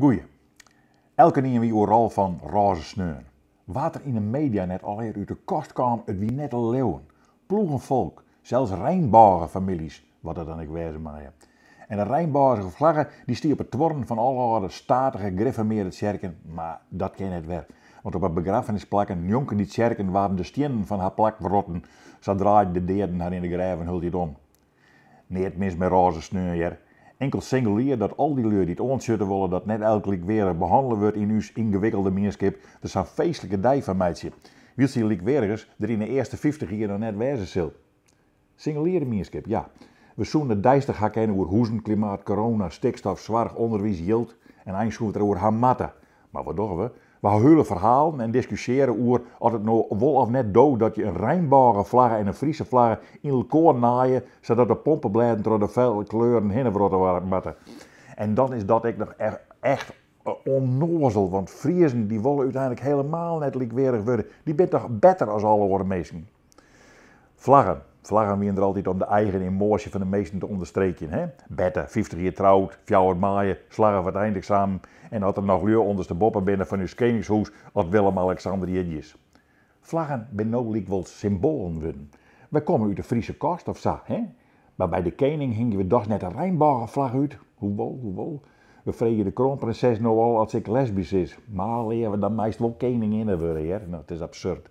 Goeie. Elke keer wie overal van roze sneeuwen. Wat er in de media net al uit de kost kwam, het wie net al leeuwen. Ploegenvolk, zelfs Rijnbogenfamilies, wat er dan ik wezen mag. En de Rijnbogense vlaggen die stier op het tworn van alle oude statige griffemeerde tjerken, maar dat kan net weer. Want op het begrafenisplakken jonken die tjerken waren de stenen van haar plak verrotten, zodra de deerden haar in de graven hult het om. Niet mis met roze sneeuwen. Enkel singulier dat al die leur die het ontschutten willen dat net elke week weer behandeld wordt in uw ingewikkelde meenschap, dat is een feestelijke dag van meidje. Wilt die likwerigers er in de eerste 50 jaar nog net wezen zult. Singuliere meenschap, ja. We zoenen dijstig gaan kennen over hoezen, klimaat, corona, stikstof, zwaar onderwijs, jild en eindschroef er over hamatten. Maar wat doen we? We huilen verhalen en discussiëren over of het nou wel of net dood dat je een Rijnbogenvlag en een Friese vlag in elkaar naaien, zodat de pompenbladen door de vele kleuren heen worden. En dan is dat ik nog echt onnozel, want Friesen die willen uiteindelijk helemaal net likwerig worden. Die bent toch beter als alle andere mensen. Vlaggen wie er altijd om de eigen emotie van de meesten te onderstreken. Hè? Better, 50 jaar trouwd, fjouwer maaien, slagen voor het eindexamen en had er nog leur ondersteboven binnen van uw koningshuis als Willem-Alexander is. Vlaggen ben nou wel symbolen worden. Wij komen uit de Friese kost of zo, hè? Maar bij de koning hingen we toch net een Rijnbogenvlag uit. Hoewel. We vregen de kroonprinses nou al als ik lesbisch is. Maar leren we dan meest wel koninginnen worden, hè? Nou, het is absurd.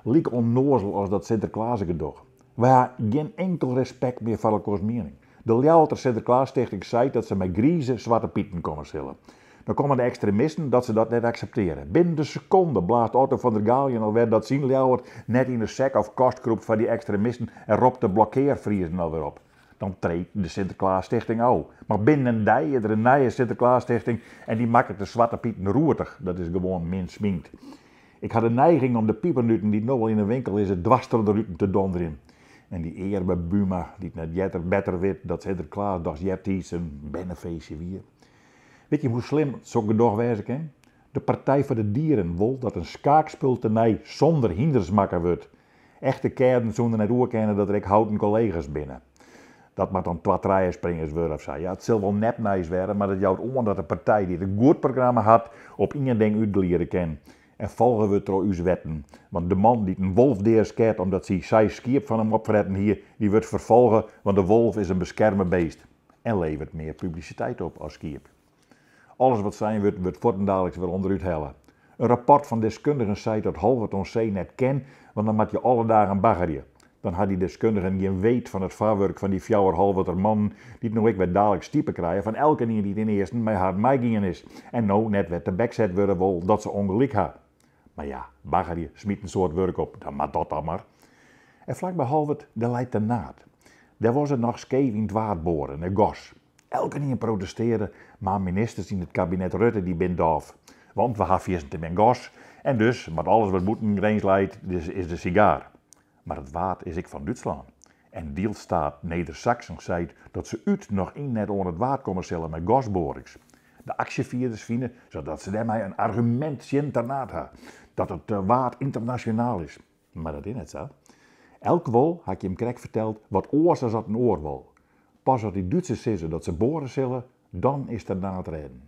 Liek onnozel als dat Sinterklaas gedoog. We hebben geen enkel respect meer voor elkaars mening. De Ljouwter Sinterklaas Stichting zei dat ze met griezen zwarte pieten konden stellen. Dan komen de extremisten dat ze dat net accepteren. Binnen de seconde blaast Otto van der Gaalien alweer dat zien Ljouwert net in de sek of kostgroep van die extremisten en roept de blokkeervriezen alweer op. Dan treedt de Sinterklaas Stichting ook. Maar binnen een dij is er een nieuwe Sinterklaas Stichting en die maakt de zwarte pieten roertig. Dat is gewoon min sminkt. Ik had de neiging om de piepernutten die nog wel in de winkel is, het dwars door de ruten te donderen. En die eer bij Buma, die het net beter weet dat Sinterklaas dat iets een bennenfeestje weer. Weet je hoe slim zo'n gedoog wezen kan? De Partij voor de Dieren wil dat een schaakspultenij zonder hindersmakker wordt. Echte kerden zonder net oerkennen dat er houten collega's binnen. Dat mag dan twaatrijen springers worden of zo. Ja, het zal wel nepnijs werden, maar dat jouwt om dat de partij die het goed programma had op één ding uitleren kan. En volgen we door uw wetten. Want de man die een wolf deerskeert omdat zij skiep van hem opfretten hier, die wordt vervolgen, want de wolf is een beschermd beest. En levert meer publiciteit op als skiep. Alles wat zijn wordt voortdurend weer onderuit hellen. Een rapport van deskundigen zei dat Halvert ons zee net ken, want dan moet je alle dagen baggerje. Dan had die deskundigen geen weet van het vaarwerk van die fjouwer Halverter man, die het nog ik weer dadelijk stiepen krijgen van elke die in de eerste met haar meegingen is. En nou net werd de bekzet worden wel dat ze ongelijk had. Maar ja, baggerje smiet een soort werk op, dan maakt dat dan maar. En vlakbij Halvert, daar leidt de naad. Daar was het nog scheef in het waardboren, een gos. Elke keer protesteren, maar ministers in het kabinet Rutte die bent doof. Want we hebben vierst in mijn gos, en dus, met alles wat moeten erin leidt, is de sigaar. Maar het waard is ik van Duitsland. En deelstaat Neder-Saxen zei dat ze uit nog in net onder het waard komen stellen met gasborings. De actievierders vinden, zodat ze daarmee een argument zien daarnaast hebben. Dat het waard internationaal is. Maar dat is net zo. Elk wol, had je hem krek verteld, wat oors als dat een oor wil. Pas als die Duitsers zeggen dat ze boren zullen, dan is er na het redden.